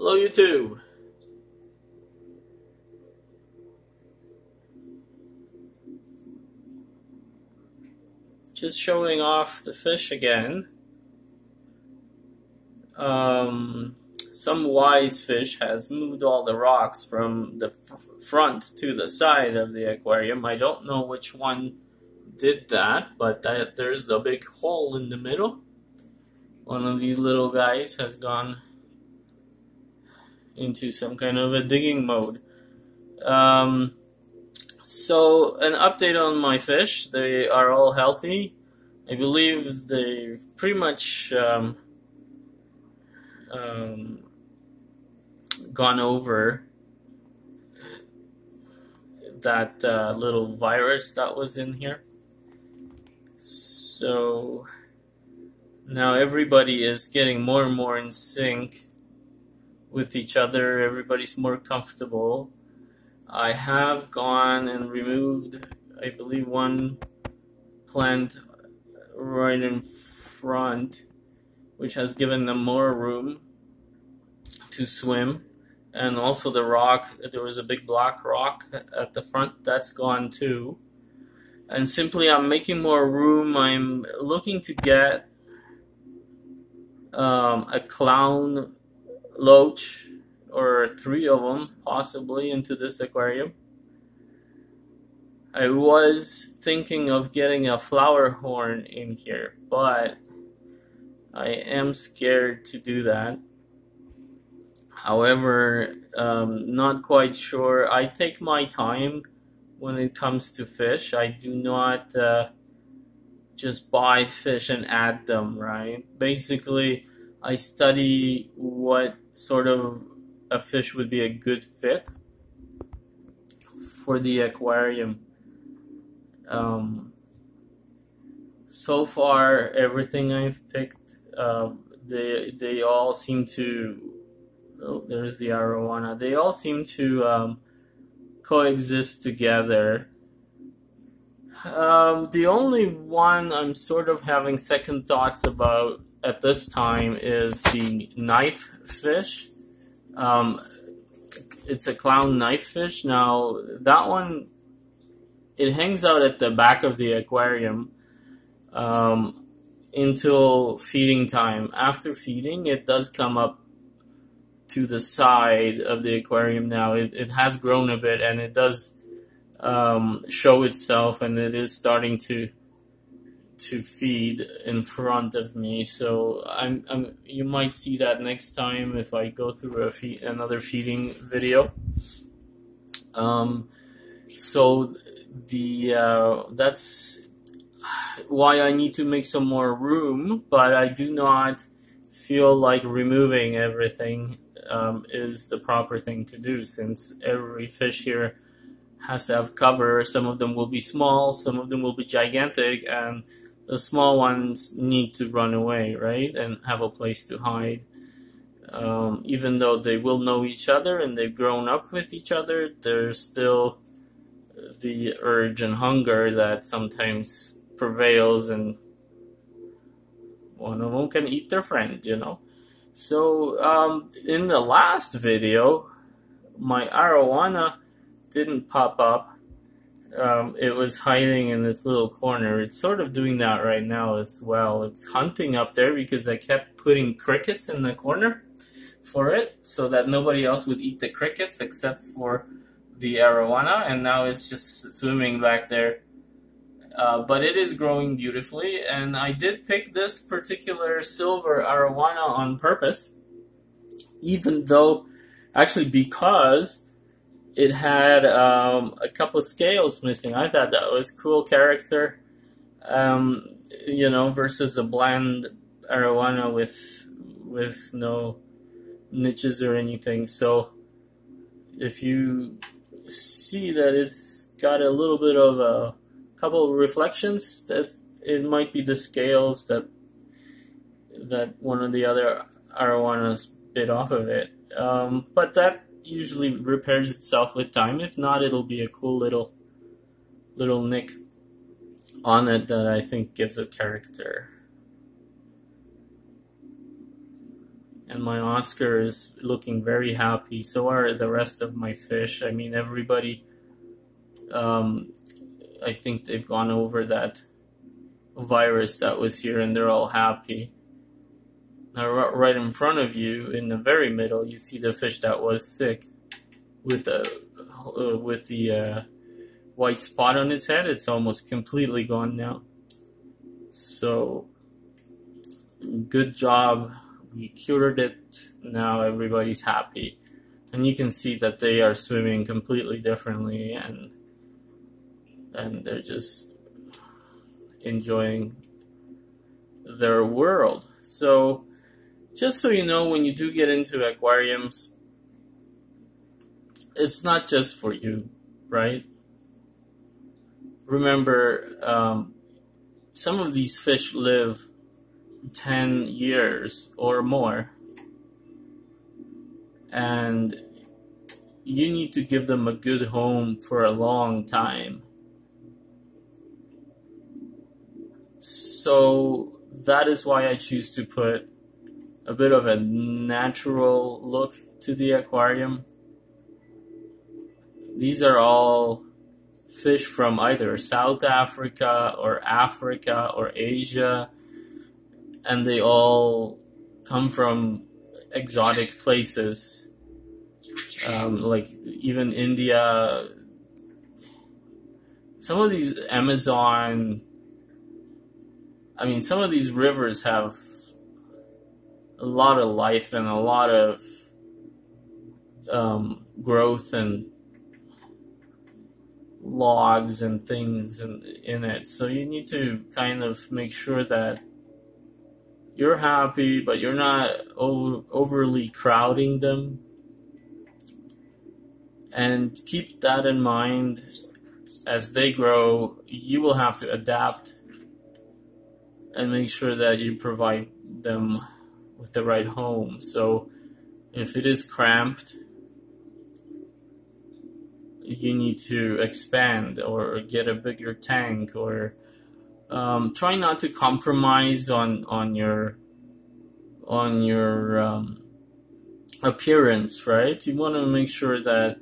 Hello YouTube. Just showing off the fish again. Some wise fish has moved all the rocks from the front to the side of the aquarium. I don't know which one did that, but there's the big hole in the middle. One of these little guys has gone into some kind of a digging mode. So an update on my fish. They are all healthy. I believe they've pretty much gone over that little virus that was in here. So now everybody is getting more and more in sync with each other. Everybody's more comfortable. I have gone and removed, I believe, one plant right in front, which has given them more room to swim. And also the rock, there was a big black rock at the front, that's gone too. And simply I'm making more room. I'm looking to get a clown loach, or 3 of them possibly, into this aquarium. I was thinking of getting a flower horn in here, but I am scared to do that. However, not quite sure. I take my time when it comes to fish. I do not just buy fish and add them, right? Basically, I study what sort of a fish would be a good fit for the aquarium. So far, everything I've picked, they all seem to. Oh, there's the arowana. They all seem to coexist together. The only one I'm sort of having second thoughts about at this time is the knife fish. It's a clown knife fish. Now, that one, it hangs out at the back of the aquarium until feeding time. After feeding, it does come up to the side of the aquarium now. It has grown a bit, and it does show itself, and it is starting to feed in front of me. So you might see that next time if I go through another feeding video. So that's why I need to make some more room, but I do not feel like removing everything is the proper thing to do, since every fish here has to have cover. Some of them will be small, some of them will be gigantic, and the small ones need to run away, right, and have a place to hide. Even though they will know each other and they've grown up with each other, there's still the urge and hunger that sometimes prevails, and one of them can eat their friend, you know. So in the last video, my arowana didn't pop up. It was hiding in this little corner. It's sort of doing that right now as well. It's hunting up there because I kept putting crickets in the corner for it so that nobody else would eat the crickets except for the arowana, and now it's just swimming back there. But it is growing beautifully, and I did pick this particular silver arowana on purpose, even though, actually, because it had a couple of scales missing. I thought that was cool character, you know, versus a bland arowana with no niches or anything. So if you see that it's got a little bit of a couple of reflections, that it might be the scales that one of the other arowanas bit off of it. But that usually repairs itself with time. If not, it'll be a cool little nick on it that I think gives it character. and my Oscar is looking very happy. So are the rest of my fish. I mean, everybody, I think they've gone over that virus that was here, and they're all happy. Now, right in front of you, in the very middle, you see the fish that was sick with the white spot on its head. It's almost completely gone now. So, good job. We cured it. Now everybody's happy. And you can see that they are swimming completely differently, and they're just enjoying their world. So, just so you know, when you do get into aquariums, it's not just for you, right? Remember, some of these fish live 10 years or more, and you need to give them a good home for a long time. So that is why I choose to put a bit of a natural look to the aquarium. These are all fish from either South Africa or Asia, and they all come from exotic places, like even India. Some of these some of these rivers have a lot of life and a lot of growth and logs and things in it. So you need to kind of make sure that you're happy, but you're not overly crowding them. And keep that in mind. As they grow, you will have to adapt and make sure that you provide them with the right home. So if it is cramped, you need to expand or get a bigger tank, or try not to compromise on your appearance, right? You want to make sure that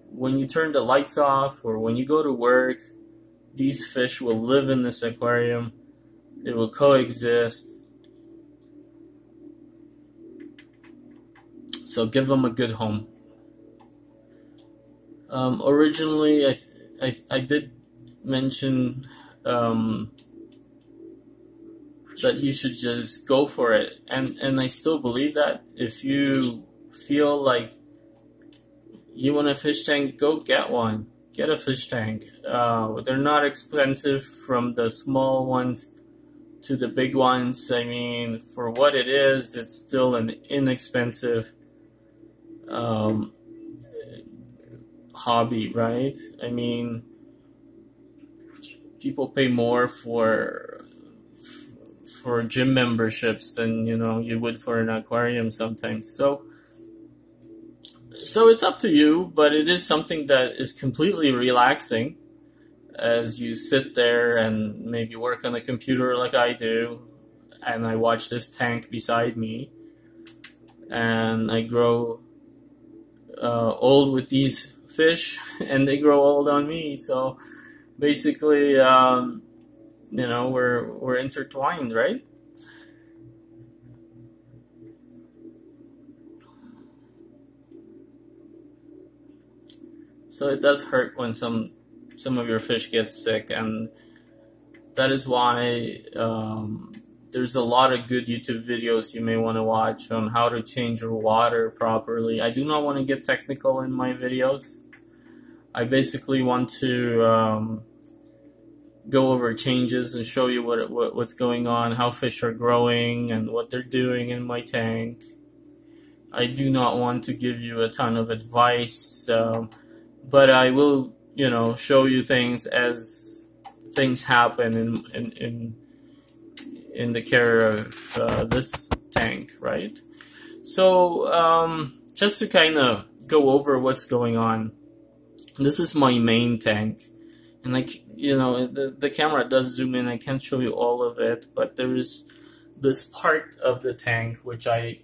when you turn the lights off or when you go to work, these fish will live in this aquarium. It will coexist. So give them a good home. Originally, I did mention that you should just go for it, and I still believe that. If you feel like you want a fish tank, go get one. Get a fish tank. They're not expensive, from the small ones to the big ones. I mean, for what it is, it's still an inexpensive hobby, right? I mean, people pay more for gym memberships than you would for an aquarium sometimes. So it's up to you, but it is something that is completely relaxing as you sit there and maybe work on a computer like I do, and I watch this tank beside me, and I grow old with these fish, and they grow old on me. So basically, we're intertwined, right? So it does hurt when some of your fish get sick, and that is why there's a lot of good YouTube videos you may want to watch on how to change your water properly. I do not want to get technical in my videos. I basically want to go over changes and show you what's going on, how fish are growing, and what they're doing in my tank. I do not want to give you a ton of advice, but I will, show you things as things happen in the care of this tank, right? So just to kind of go over what's going on, this is my main tank, and the camera does zoom in. I can't show you all of it, but there's this part of the tank, which I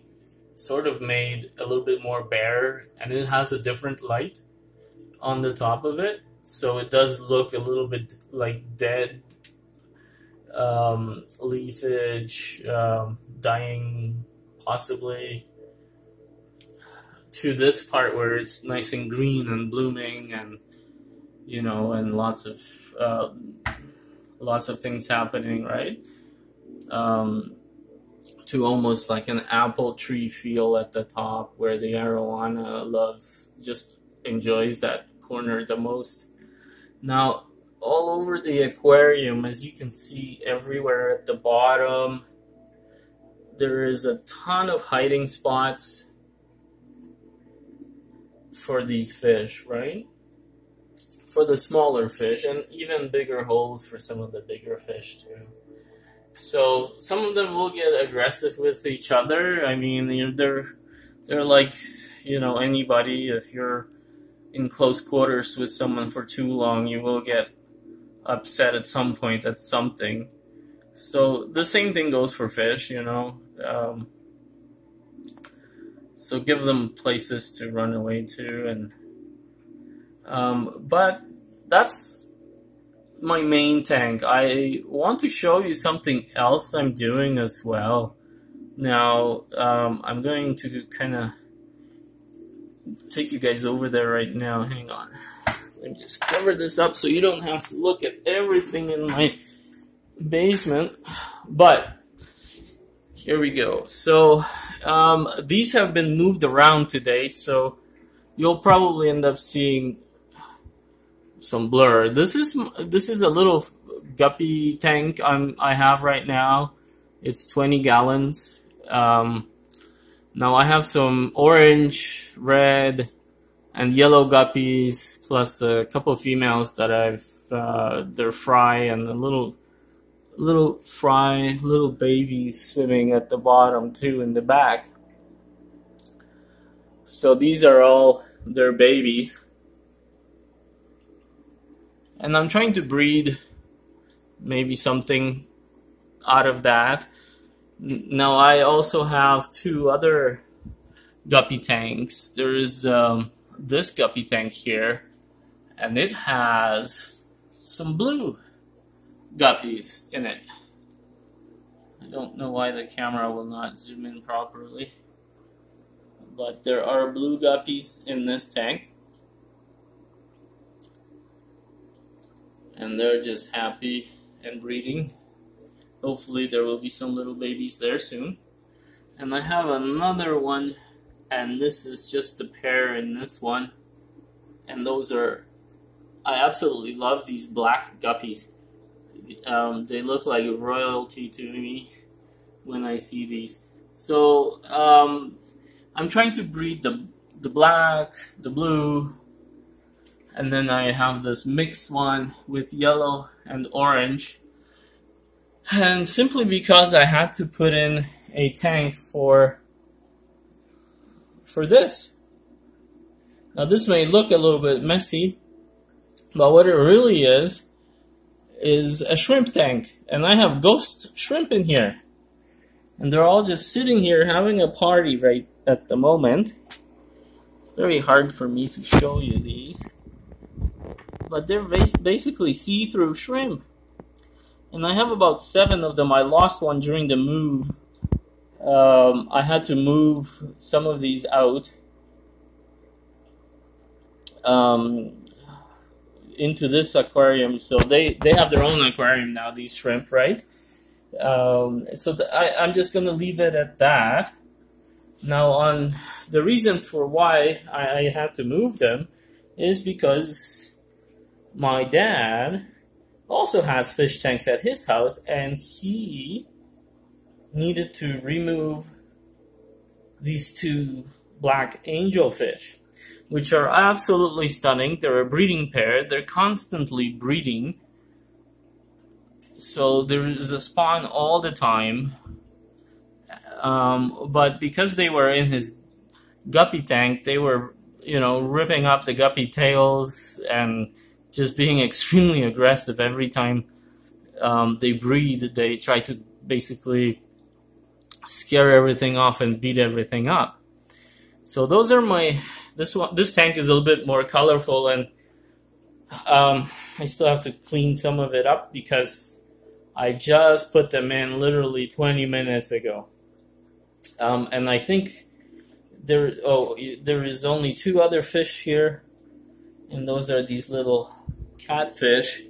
sort of made a little bit more bare, and it has a different light on the top of it, so it does look a little bit like dead leafage, dying possibly, to this part where it's nice and green and blooming, and and lots of things happening, right? To almost like an apple tree feel at the top, where the arowana just enjoys that corner the most. Now, all over the aquarium, as you can see, everywhere at the bottom, there is a ton of hiding spots for these fish, right? For the smaller fish, and even bigger holes for some of the bigger fish too. So some of them will get aggressive with each other. I mean, they're like, anybody. If you're in close quarters with someone for too long, you will get upset at some point at something. So the same thing goes for fish, so give them places to run away to, but that's my main tank. I want to show you something else I'm doing as well. Now, I'm going to kind of take you guys over there right now. Hang on. Let me just cover this up so you don't have to look at everything in my basement. But here we go. So these have been moved around today, so you'll probably end up seeing some blur. This is a little guppy tank I have right now. It's 20 gallons. Now I have some orange, red, and yellow guppies, plus a couple of females that they're fry, and a little babies swimming at the bottom too in the back. So these are all their babies. And I'm trying to breed maybe something out of that. Now I also have two other guppy tanks. There's this guppy tank here, and it has some blue guppies in it. I don't know why the camera will not zoom in properly, but there are blue guppies in this tank. And they're just happy and breeding. Hopefully there will be some little babies there soon. And I have another one, and this is just a pair in this one. And I absolutely love these black guppies. They look like royalty to me when I see these. So I'm trying to breed the black, the blue, and then I have this mixed one with yellow and orange. And simply because I had to put in a tank for this. Now this may look a little bit messy, but what it really is a shrimp tank. And I have ghost shrimp in here. And they're all just sitting here having a party right at the moment. It's very hard for me to show you these. But they're basically see-through shrimp. And I have about 7 of them. I lost one during the move. I had to move some of these out into this aquarium. So they have their own aquarium now, these shrimp, right? So I'm just going to leave it at that. Now, on the reason for why I had to move them is because my dad also has fish tanks at his house, and he needed to remove these 2 black angelfish, which are absolutely stunning. They're a breeding pair. They're constantly breeding. So there is a spawn all the time. But because they were in his guppy tank, they were, ripping up the guppy tails and just being extremely aggressive every time they breed. They try to basically scare everything off and beat everything up. So those are my, this tank is a little bit more colorful, and I still have to clean some of it up because I just put them in literally 20 minutes ago. And I think there is only 2 other fish here, and those are these little catfish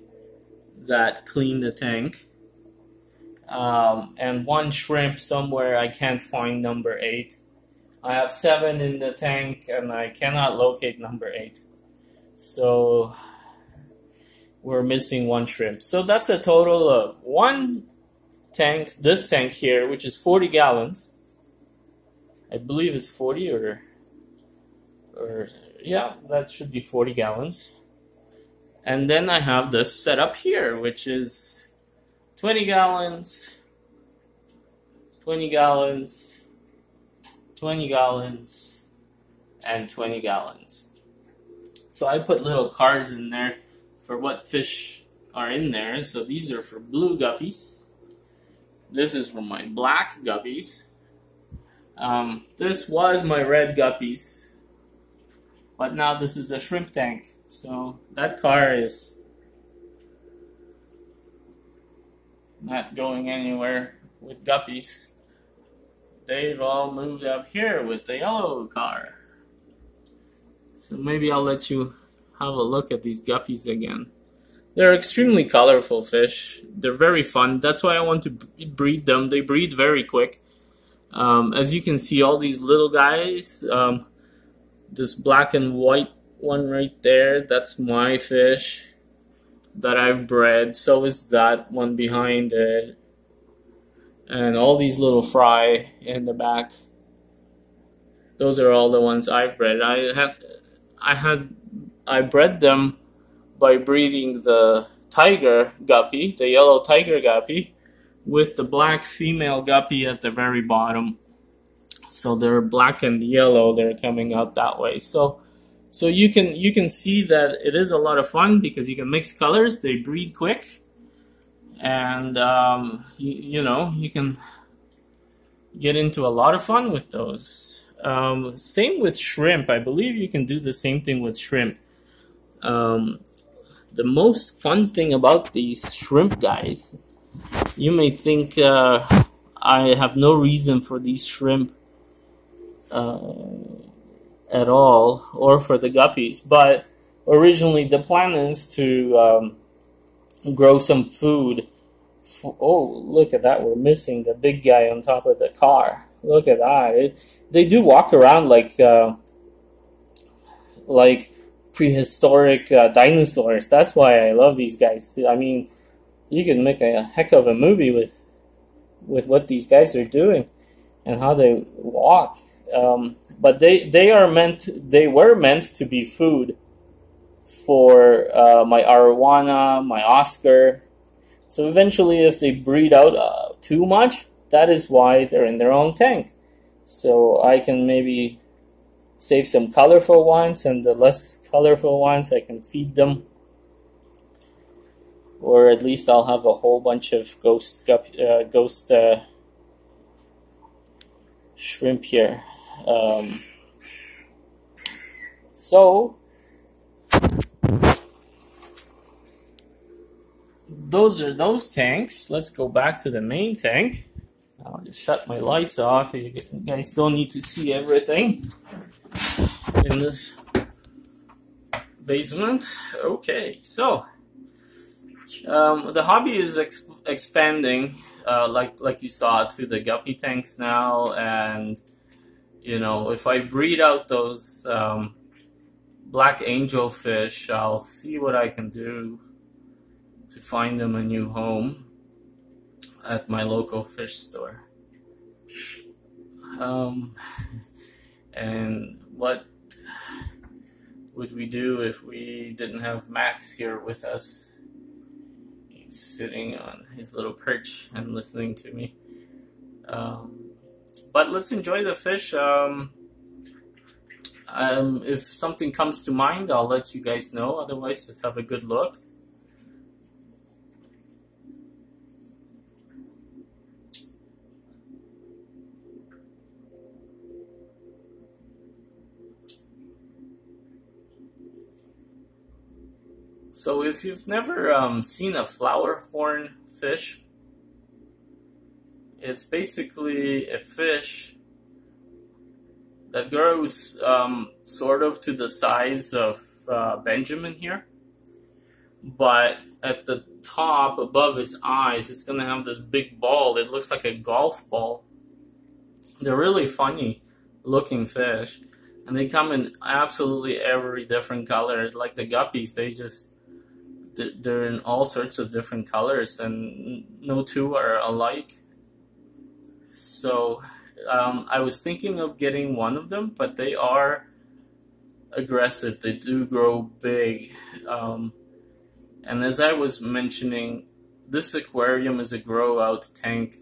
that clean the tank. And 1 shrimp somewhere, I can't find number 8. I have 7 in the tank and I cannot locate number 8. So we're missing 1 shrimp. So that's a total of 1 tank, this tank here, which is 40 gallons. I believe it's 40 or yeah, that should be 40 gallons. And then I have this set up here, which is 20 gallons, 20 gallons, 20 gallons, and 20 gallons. So I put little cards in there for what fish are in there. So these are for blue guppies. This is for my black guppies. This was my red guppies, but now this is a shrimp tank. So that car is not going anywhere with guppies. They've all moved up here with the yellow car. So maybe I'll let you have a look at these guppies again. They're extremely colorful fish. They're very fun. That's why I want to breed them. They breed very quick. As you can see, all these little guys, this black and white one right there, that's my fish that I've bred. So is that one behind it. And all these little fry in the back, those are all the ones I've bred. I bred them by breeding the tiger guppy, the yellow tiger guppy, with the black female guppy at the very bottom. So they're black and yellow, they're coming out that way. So you can see that it is a lot of fun because you can mix colors, they breed quick, and you know, you can get into a lot of fun with those. Same with shrimp. I believe you can do the same thing with shrimp. The most fun thing about these shrimp guys, you may think I have no reason for these shrimp at all, or for the guppies, but originally the plan is to grow some food. Oh, look at that, we're missing the big guy on top of the car. Look at that. They do walk around like prehistoric dinosaurs. That's why I love these guys. I mean, you can make a heck of a movie with what these guys are doing and how they walk. But they were meant to be food for my arowana, my Oscar. So eventually, if they breed out too much, that is why they're in their own tank. So I can maybe save some colorful ones, and the less colorful ones I can feed them. Or at least I'll have a whole bunch of ghost shrimp here. So those are those tanks. Let's go back to the main tank. I'll just shut my lights off. You guys don't need to see everything in this basement. Okay, so the hobby is expanding, like you saw, to the guppy tanks now, and you know, if I breed out those black angel fish, I'll see what I can do to find them a new home at my local fish store. And what would we do if we didn't have Max here with us? He's sitting on his little perch and listening to me. But let's enjoy the fish. If something comes to mind, I'll let you guys know. Otherwise, just have a good look. So if you've never seen a flower horn fish, it's basically a fish that grows sort of to the size of Benjamin here, but at the top above its eyes it's gonna have this big ball. It looks like a golf ball. They're really funny looking fish, and they come in absolutely every different color. Like the guppies, they're in all sorts of different colors, and no two are alike. So I was thinking of getting one of them, but they are aggressive. They do grow big. And as I was mentioning, this aquarium is a grow out tank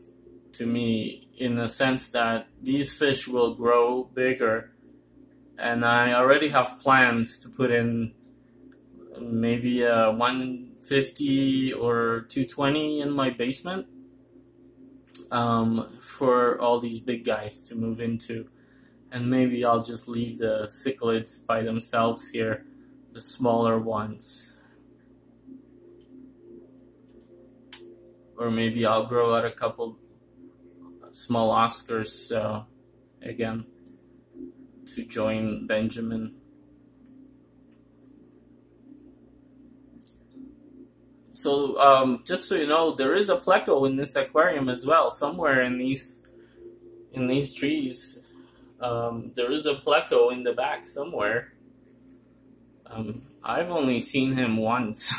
to me, in the sense that these fish will grow bigger. And I already have plans to put in maybe a 150 or 220 in my basement for all these big guys to move into. And maybe I'll just leave the cichlids by themselves here, the smaller ones. Or maybe I'll grow out a couple small Oscars again to join Benjamin. So just so you know, there is a pleco in this aquarium as well. Somewhere in these trees, there is a pleco in the back somewhere. I've only seen him once,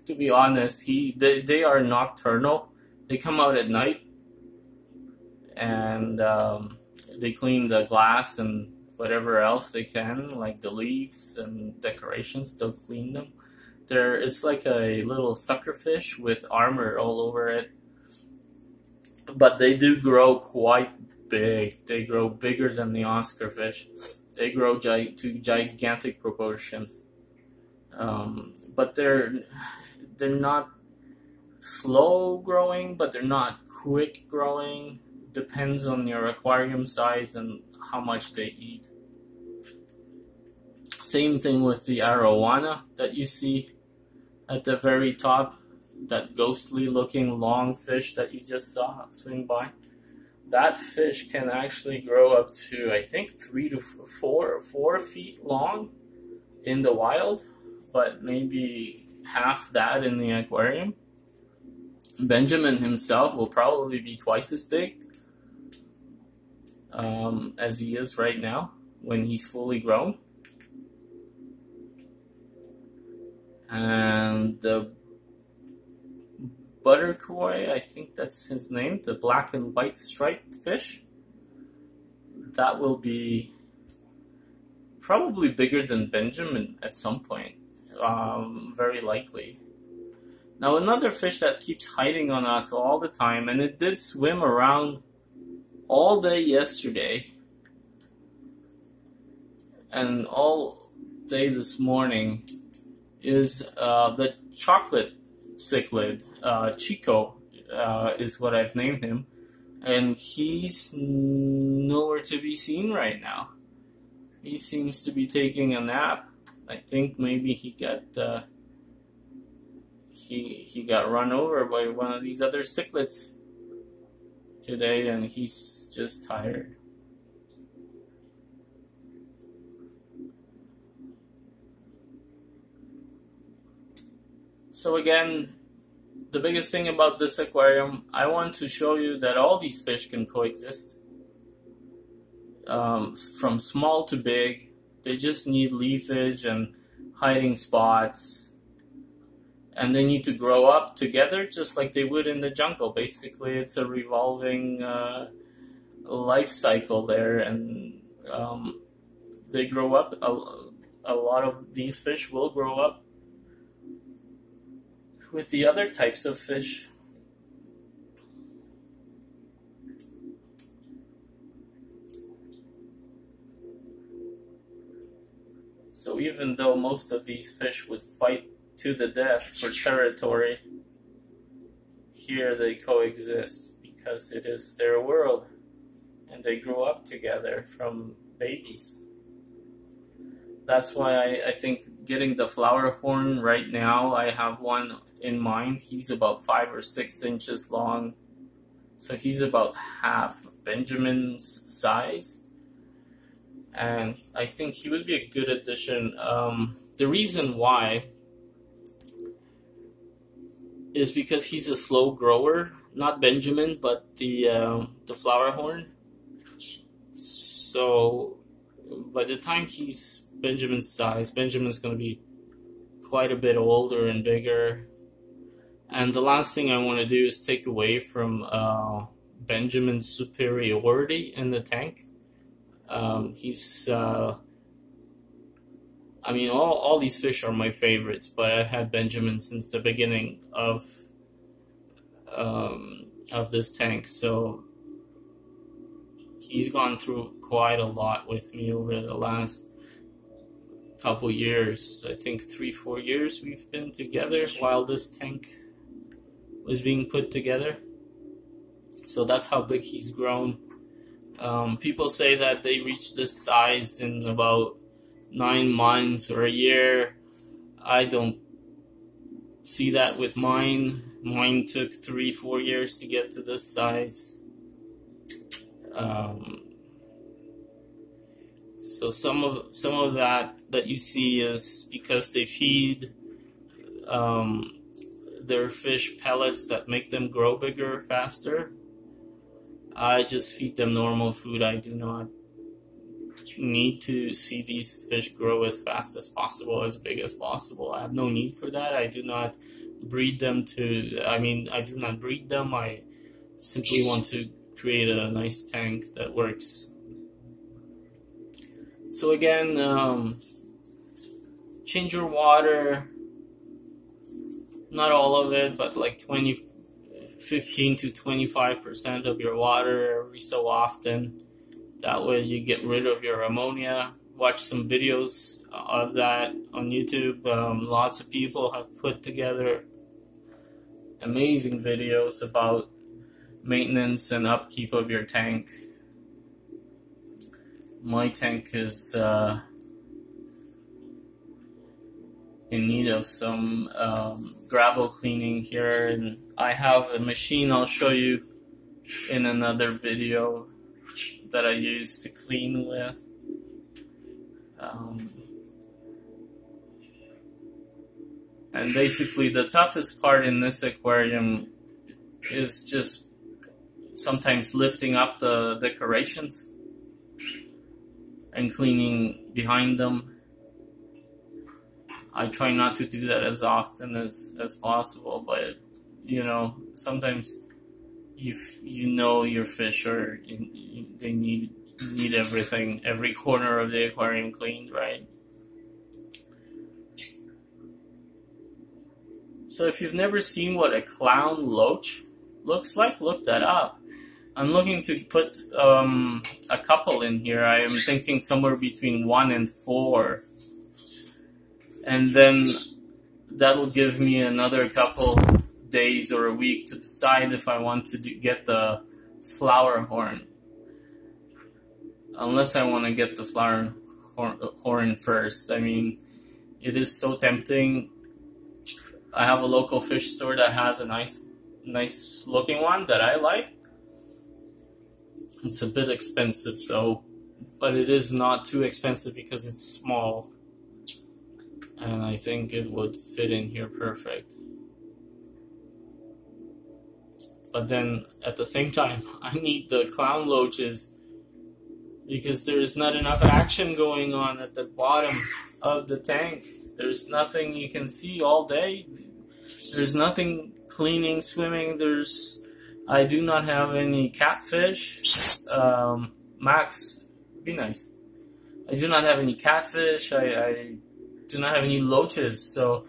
to be honest. They are nocturnal. They come out at night, and they clean the glass and whatever else they can, like the leaves and decorations. They'll clean them. It's like a little suckerfish with armor all over it. But they do grow quite big. They grow bigger than the Oscar fish. They grow to gigantic proportions. But they're not slow growing, but they're not quick growing. Depends on your aquarium size and how much they eat. Same thing with the arowana that you see at the very top, that ghostly looking long fish that you just saw swim by. That fish can actually grow up to, I think, 3 to 4 feet long in the wild, but maybe half that in the aquarium. Benjamin himself will probably be twice as big as he is right now when he's fully grown. And the butterkoi, I think that's his name, the black and white striped fish, that will be probably bigger than Benjamin at some point, very likely. Now another fish that keeps hiding on us all the time, and it did swim around all day yesterday and all day this morning, is the chocolate cichlid. Chico is what I've named him, and he's nowhere to be seen right now. He seems to be taking a nap. I think maybe he got he got run over by one of these other cichlids today, and he's just tired. So again, the biggest thing about this aquarium, I want to show you that all these fish can coexist. From small to big, they just need leafage and hiding spots. And they need to grow up together just like they would in the jungle. Basically, it's a revolving life cycle there, and they grow up. A lot of these fish will grow up with the other types of fish. So even though most of these fish would fight to the death for territory, here they coexist because it is their world, and they grow up together from babies. That's why I think getting the flower horn right now. I have one in mind. He's about 5 or 6 inches long. So he's about half Benjamin's size. And I think he would be a good addition. The reason why is because he's a slow grower. Not Benjamin, but the flower horn. So by the time he's Benjamin's size, Benjamin's going to be quite a bit older and bigger. And the last thing I want to do is take away from Benjamin's superiority in the tank. He's, I mean, all these fish are my favorites, but I've had Benjamin since the beginning of this tank, so he's gone through quite a lot with me over the last couple years. I think 3-4 years we've been together while this tank was being put together. So that's how big he's grown. People say that they reach this size in about 9 months or a year. I don't see that with mine. Mine took 3-4 years to get to this size. So some of that you see is because they feed their fish pellets that make them grow bigger faster. I just feed them normal food. I do not need to see these fish grow as fast as possible, as big as possible. I have no need for that. I do not breed them I do not breed them. I simply want to create a nice tank that works. So again, change your water, not all of it, but like 15 to 25% of your water every so often. That way you get rid of your ammonia. Watch some videos of that on YouTube. Lots of people have put together amazing videos about maintenance and upkeep of your tank. My tank is in need of some gravel cleaning here, and I have a machine I'll show you in another video that I use to clean with. And basically the toughest part in this aquarium is just sometimes lifting up the decorations and cleaning behind them. I try not to do that as often as possible, but you know, sometimes you know your fish are they need everything, every corner of the aquarium cleaned, right? So if you've never seen what a clown loach looks like, look that up. I'm looking to put a couple in here. I am thinking somewhere between 1 and 4. And then that'll give me another couple days or a week to decide if I want to get the flower horn. Unless I want to get the flower horn first. I mean, it is so tempting. I have a local fish store that has a nice looking one that I like. It's a bit expensive though, but it is not too expensive because it's small. And I think it would fit in here perfect. But then at the same time, I need the clown loaches because there is not enough action going on at the bottom of the tank. There's nothing you can see all day. There's nothing cleaning, swimming. I do not have any catfish. Max, be nice. I do not have any catfish. I do not have any loaches. So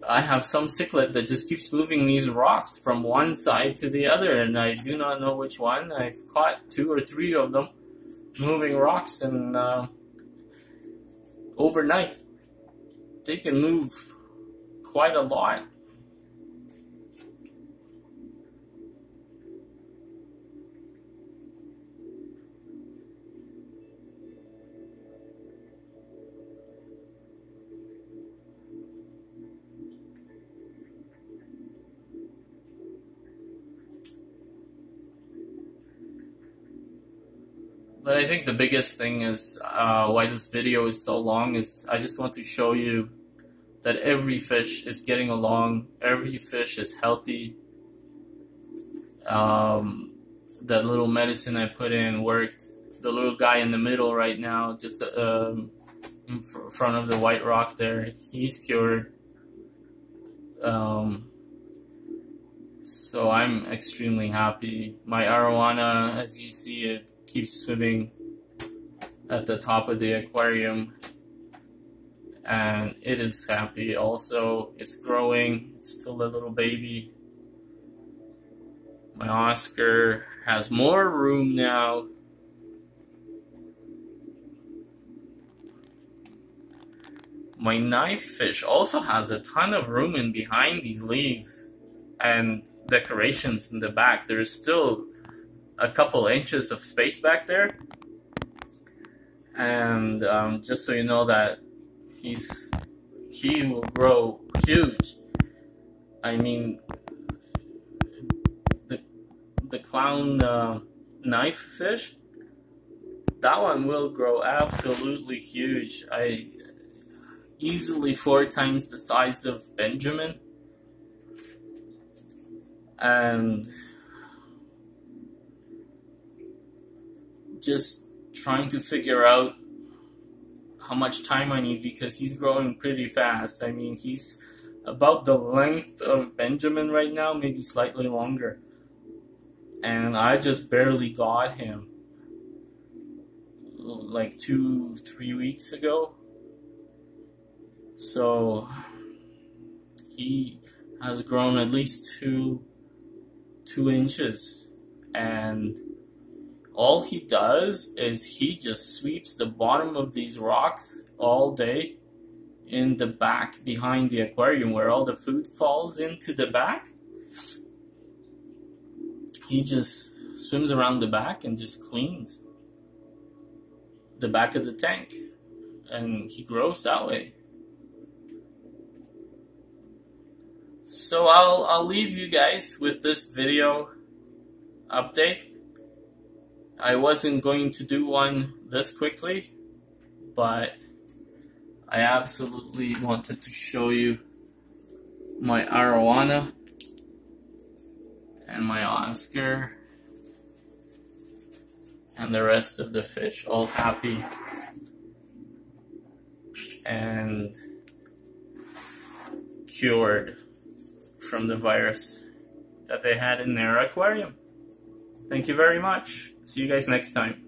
I have some cichlid that just keeps moving these rocks from one side to the other, and I do not know which one. I've caught 2 or 3 of them moving rocks, and overnight they can move quite a lot. But I think the biggest thing is why this video is so long is I just want to show you that every fish is getting along, every fish is healthy. That little medicine I put in worked. The little guy in the middle right now, just in front of the white rock there, he's cured. So I'm extremely happy. My arowana, as you see, it keeps swimming at the top of the aquarium, and it is happy also. It's growing. It's still a little baby. My Oscar has more room now. My knife fish also has a ton of room in behind these leaves and decorations in the back. There's still a couple inches of space back there. And just so you know that he will grow huge. I mean, the clown knife fish, that one will grow absolutely huge. Easily 4 times the size of Benjamin. And just trying to figure out how much time I need because he's growing pretty fast. I mean, he's about the length of Benjamin right now, maybe slightly longer. And I just barely got him like 2-3 weeks ago. So he has grown at least 2 inches, and all he does is he just sweeps the bottom of these rocks all day in the back behind the aquarium where all the food falls into the back. He just swims around the back and just cleans the back of the tank, and he grows that way. So I'll leave you guys with this video update. I wasn't going to do one this quickly, but I absolutely wanted to show you my arowana and my Oscar and the rest of the fish all happy and cured from the virus that they had in their aquarium. Thank you very much. See you guys next time.